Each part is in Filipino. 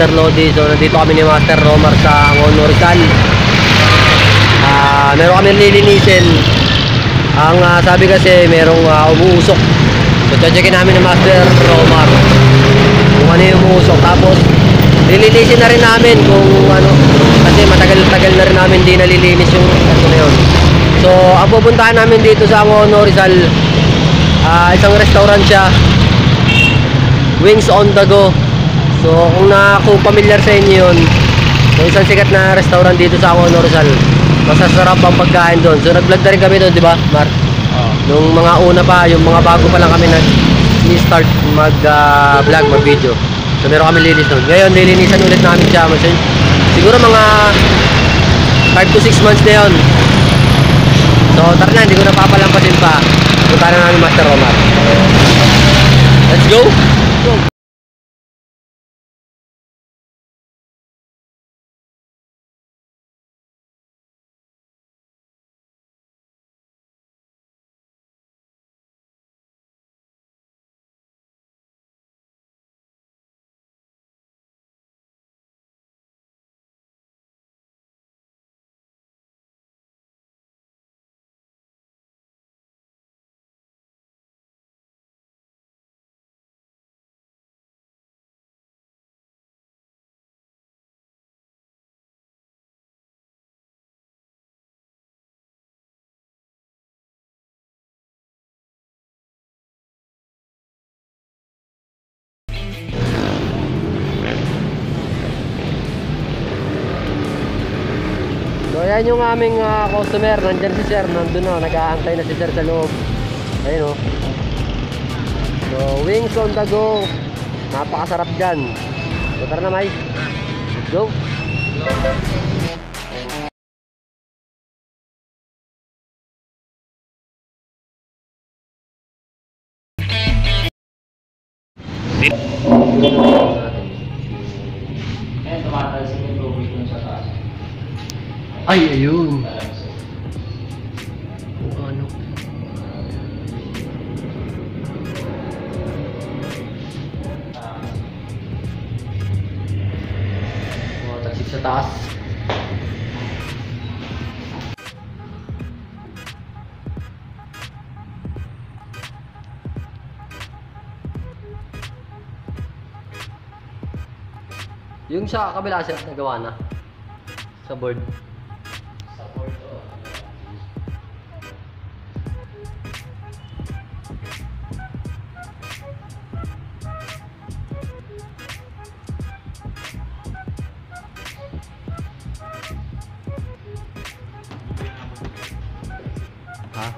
Master Lodi. So nandito kami ni Master Romar sa Angono Rizal. Meron kami lilinisin. Ang sabi kasi merong umuusok. So checkin namin ni Master Romar kung ano yung umuusok. Tapos lilinisin na rin namin kung ano, kasi matagal-tagal na rin namin di nalilinis yung ano na yun. So ang pupuntahan namin dito sa Angono Rizal, isang restaurant siya, Wings on the Go. So kung familiar sa inyo yun, so isang sikat na restaurant dito sa Angono Rizal. Masasarap ang pagkain doon. So nag-vlog na rin kami doon, di ba, Mark? Nung mga una pa, yung mga bago pa lang kami nag-start mag-vlog, mag-video. So meron kami linis doon. Ngayon, nilinisan ulit namin siya. Siguro mga 5 to 6 months na yun. So tara na, hindi ko napapalampasin pa. Punta na namin Master Romar. Let's go! So ayan yung aming customer. Nandyan si sir, nandun na, nag-aantay na si sir sa loob. Ayun o. So Wings on the Go, napakasarap dyan. So tara na, Mike, let's go. Ay, ayun. Ano? Tagsik sa taas. Yung sa kabila, sir, nagawa na sa board. Ha?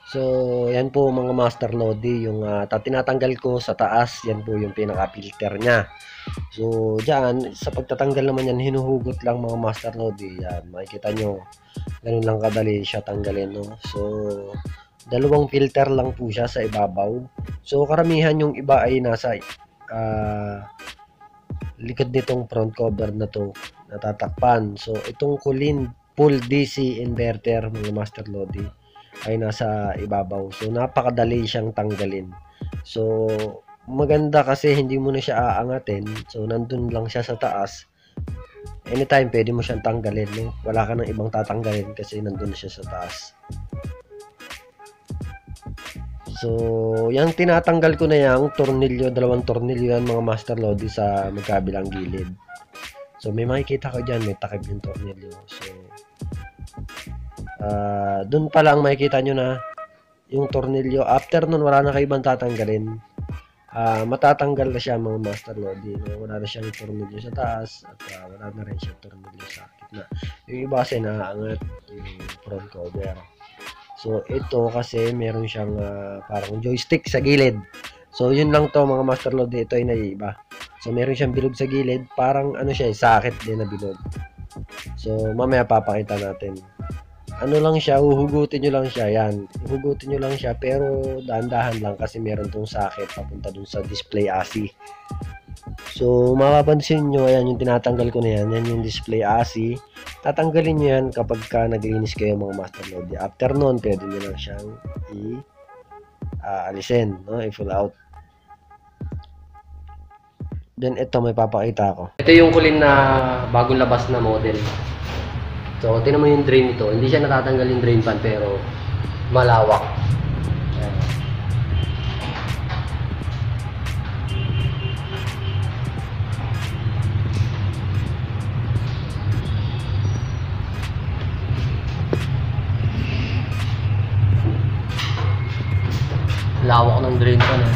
So, yan po mga Master Lodi, yung tinatanggal ko sa taas, yan po yung pinaka-filter niya. So, dyan, sa pagtatanggal naman yan, hinuhugot lang mga Master Lodi. Yan, makikita nyo, ganun lang kadali siya tanggalin, no? So, dalawang filter lang po siya sa ibabaw. So, karamihan yung iba ay nasa likod nitong front cover na to, natatakpan. So, itong Kulin full DC inverter mga Master Lodi ay nasa ibabaw. So napakadali siyang tanggalin. So maganda kasi hindi mo na siya aangatin. So nandun lang siya sa taas. Anytime pwede mo siyang tanggalin, no? Wala ka nang ibang tatanggalin kasi nandun na siya sa taas. So yung tinatanggal ko na yung tornilyo, dalawang tornilyo yan mga Master Lodi sa magkabilang gilid. So may makikita ko dyan, may takip yung tornilyo. So dun pa lang makikita nyo na yung tornilyo. After nun wala na kayo ibang tatanggalin. Matatanggal na siya mga Master Lodi, no? Wala na siyang tornilyo sa taas at wala na rin siyang tornilyo sa gitna. Yung iba kasi naaangat yung front cover. So ito kasi meron siyang parang joystick sa gilid. So yun lang to mga Master Lodi, ito ay naiiba. So meron siyang bilog sa gilid, parang ano siya, sakit din na bilog. So mamaya papakita natin. Ano lang siya, uhugutin nyo lang siya, yan. Uhugutin nyo lang siya, pero dahan-dahan lang kasi meron tong sakit papunta dun sa display ASI. So, mapapansin nyo, ayan yung tinatanggal ko na yan. Yan yung display ASI. Tatanggalin nyo yan kapag ka naglinis kayo mga master load. After nun, pwede nyo lang siyang alisin, no? I-full out. Then, ito, may papakita ko. Ito yung kulin na bagong labas na model. So, tinan mo yung drain nito. Hindi siya natatanggal yung drain pan, pero malawak. Ayan. Lawak ng drain pan, eh.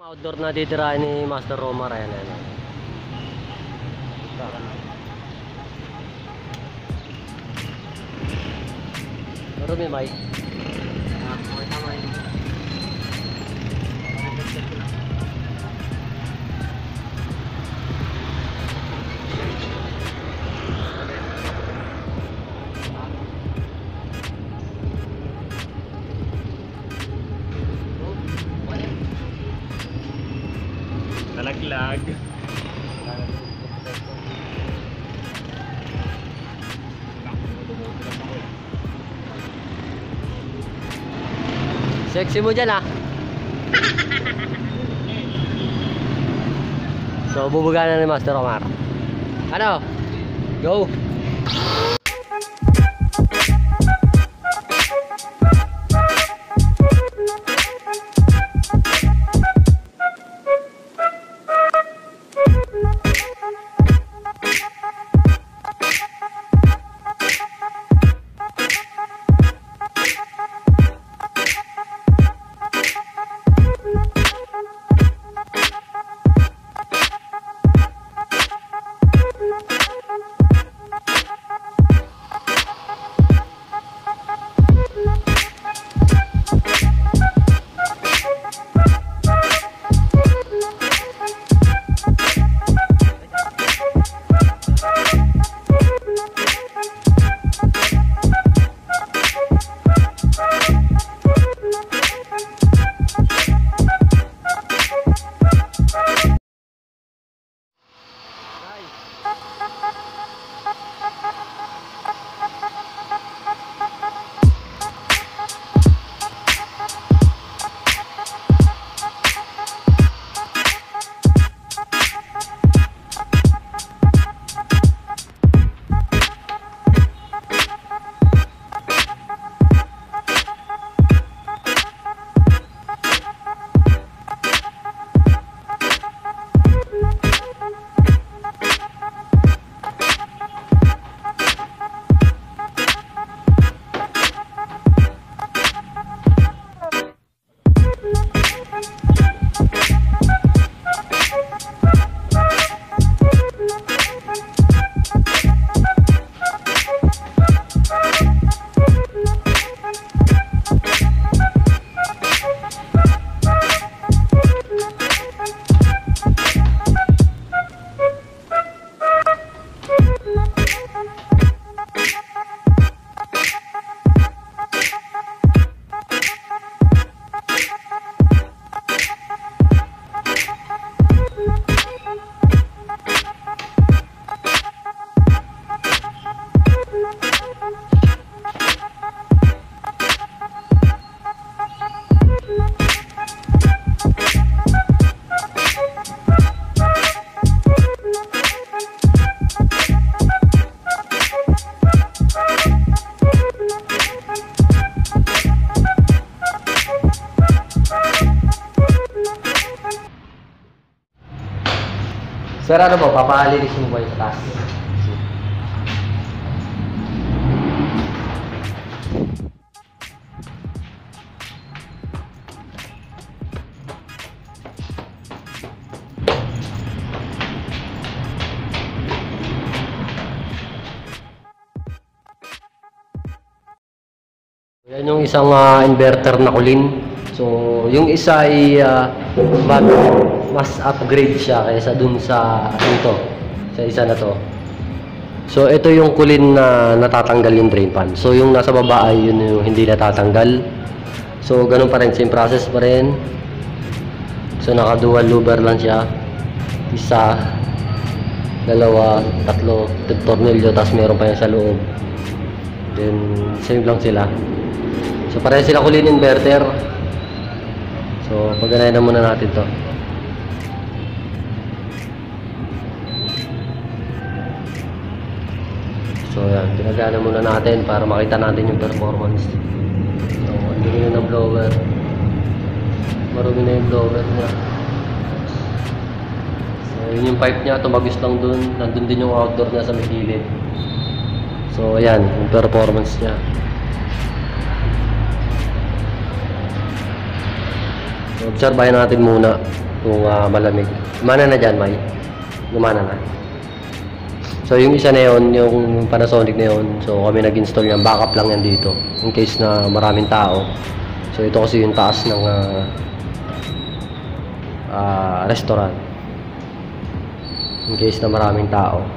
Outdoor na titirahin ni Master Romar, ayan, ayan. Marumi, Mike. Nalaglag. Sexy mo dyan, ah. So, bubuga na ni Master Omar. Ano? Go! Sir, ano ba? Papalinis mo ba yung sa taas? Yan yung isang inverter na kulin. So, yung isa ay mas upgrade siya kaysa dun sa dito, sa isa na to. So, ito yung kulin na natatanggal yung drain pan. So, yung nasa baba ay yun yung hindi natatanggal. So, ganun pa rin, same process pa rin. So, naka-dual luber lang siya. Isa, dalawa, tatlo, tornilyo, tapos meron pa yan sa loob. Then, same lang sila. So, pareho sila kulin inverter. So, paganayan na muna natin to. So, yan. Pinagana muna natin para makita natin yung performance. So, andun na yung blower. Marumi na yung blower niya. So, yun yung pipe niya. Tumagos lang dun. Nandun din yung outdoor niya sa may gilid. So, ayan. Yung performance niya. So, obserbahin natin muna kung malamig. Gumana na dyan, May. Gumana na. So, yung isa na yun, yung Panasonic na yun, so kami nag-install yan. Backup lang yan dito. In case na maraming tao. So, ito kasi yung taas ng restaurant. In case na maraming tao.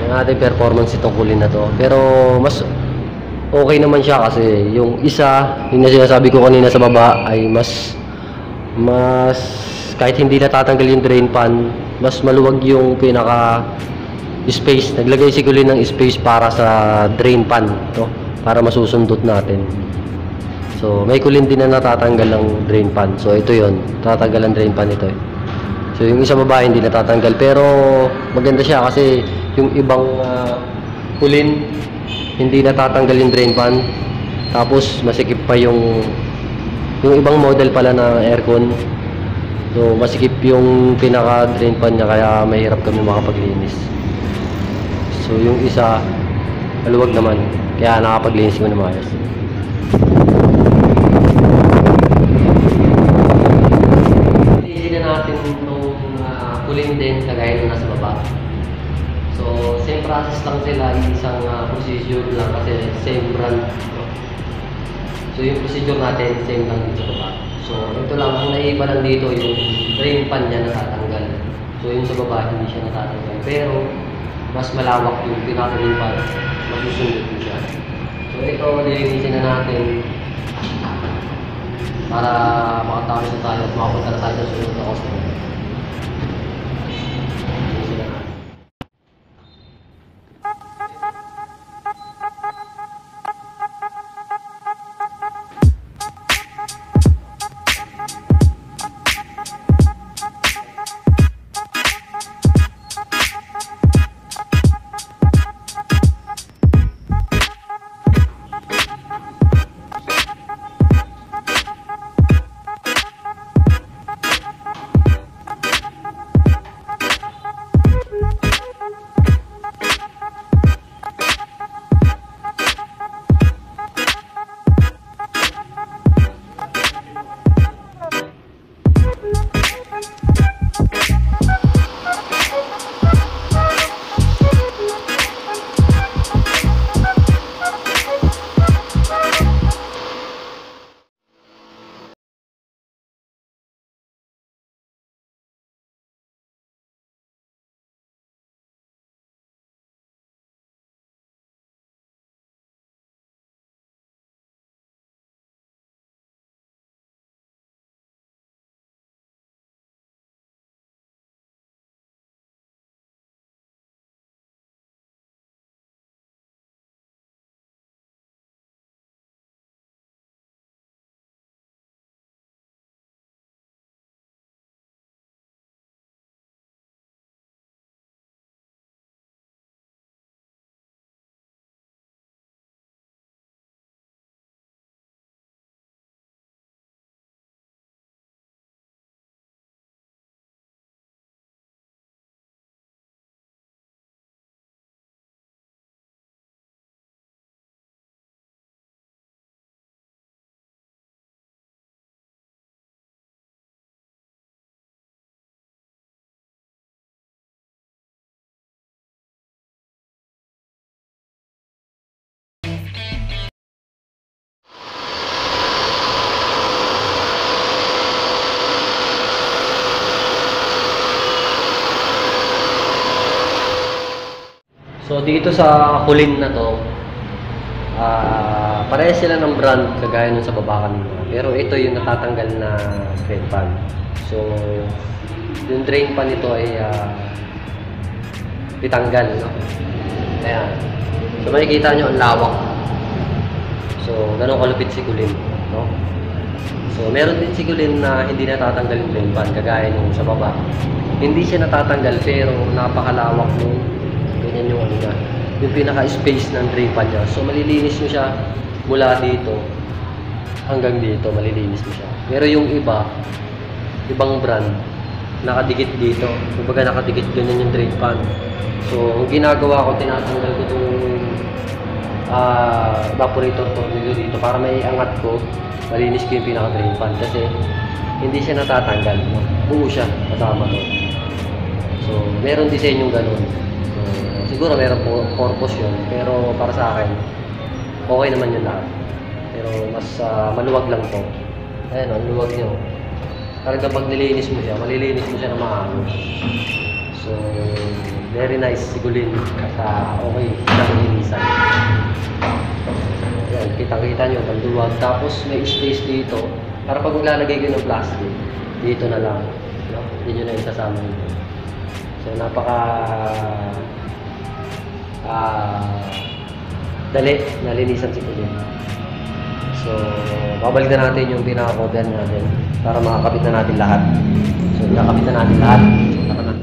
Yung ating performance itong kulin na to. Pero, mas okay naman siya kasi yung isa, yung sinasabi ko kanina sa baba ay mas kahit hindi natatanggal yung drain pan, mas maluwag yung pinaka space. Naglagay si Kulin ng space para sa drain pan to, para masusundot natin. So may kulin din na natatanggal ng drain pan. So ito yon, tatanggal ang drain pan ito eh. So yung isa baba hindi natatanggal, pero maganda siya kasi yung ibang kulin hindi natatanggal yung drain pan, tapos masikip pa yung ibang model pala na aircon. So masikip yung pinaka drain pan niya, kaya mahirap kami makapaglinis. So yung isa maluwag naman, kaya nakapaglinis mo na maayos. Linisin na natin itong kulin din kagaya na nasa baba. So, same process lang sila, isang procedure lang kasi same brand. So, yung procedure natin, same lang dito sa baba. So, ito lang, ang naiiba lang dito, yung drain pan niya natatanggal. So, yung sa baba, hindi siya natatanggal. Pero, mas malawak yung pinaka-drain pan, masusunod mo siya. So, ito, nilinisin na natin para makatapos na tayo at makapunta na tayo sa sunod na customer. So dito sa Kulin na to, parehas sila ng brand kagaya nun sa baba kanina. Pero ito yung natatanggal na drain pan. So yung drain pan nito ay itanggal, no? Ayan. So makikita nyo ang lawak. So ganun kalupit si Kulin, no? So meron din si Kulin na hindi natatanggal yung drain pan kagaya nung sa baba. Hindi siya natatanggal pero napakalawak nung ganyan yung ano niya, yung pinaka-space ng drain pan niya. So malilinis mo siya mula dito hanggang dito, malilinis mo siya. Pero yung iba, ibang brand, nakadikit dito. Kumbaga nakadikit ganyan yung drain pan. So ang ginagawa ko, tinatanggal ko itong evaporator tornilyo dito para may angat ko, malinis ko yung pinaka-drain pan kasi hindi siya natatanggal, no? Buo siya kasama to. So meron disenyong ganun. Siguro meron po purpose yun, pero para sa akin, okay naman yun lahat. Pero mas maluwag lang to. Ayan, ang luwag nyo. Talagang pag nilinis mo siya, malilinis mo siya na maayos. So, very nice sigulin at okay sa nilinisan. Ayan, kita-kita nyo, ang luwag. Tapos may space dito, para pag maglalagay kayo ng plastic, dito na lang. No? Hindi nyo na isasama nito. So, napaka dali, nalinisan si Kulin. So, babalik na natin yung pinaka-cover natin para makakabit na natin lahat. So, nakakabit na natin lahat. Tara na.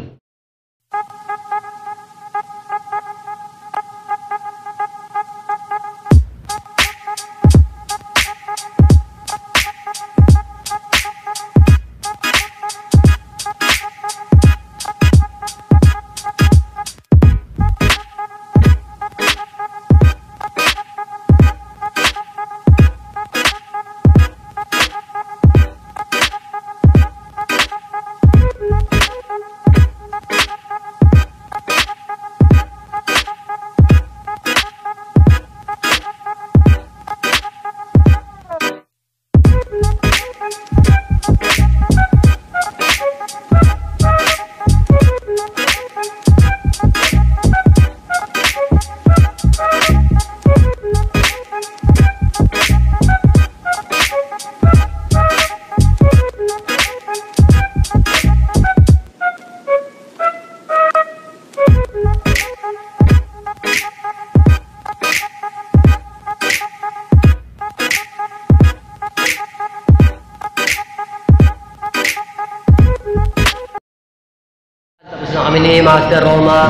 Tapos na kami ni Master Roma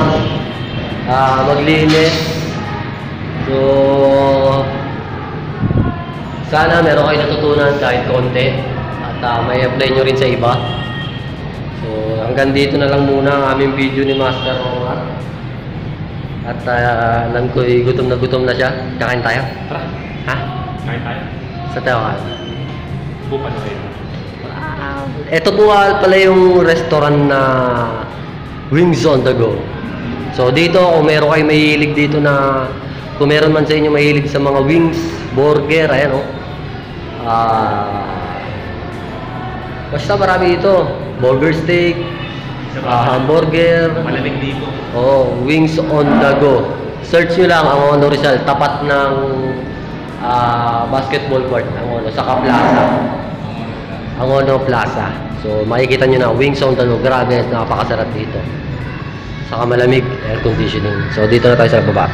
maglinis. So sana meron kayo natutunan kahit konti at may apply nyo rin sa iba. So hanggang dito na lang muna ang aming video ni Master Roma. At alam ko gutom na siya. Kakain tayo? Tara, Ha? kain tayo. Sa tayo ka? Bukan na kayo. Ito po pala yung restaurant na Wings on the Go. So dito, kung meron kayo mahilig dito na, kung meron man sa inyo mahilig sa mga wings, burger, ayan o. Basta marami dito. Burger steak, hamburger. Malamig dito. Oh, Wings on the Go. Search nyo lang ang Ono Rizal, tapat ng basketball court, ang Ono, sa Plaza. Ang Ono Plaza. So makikita nyo na Wings on the Go. Grabe, napakasarap dito. Saka malamig, air conditioning. So dito na tayo sa baba.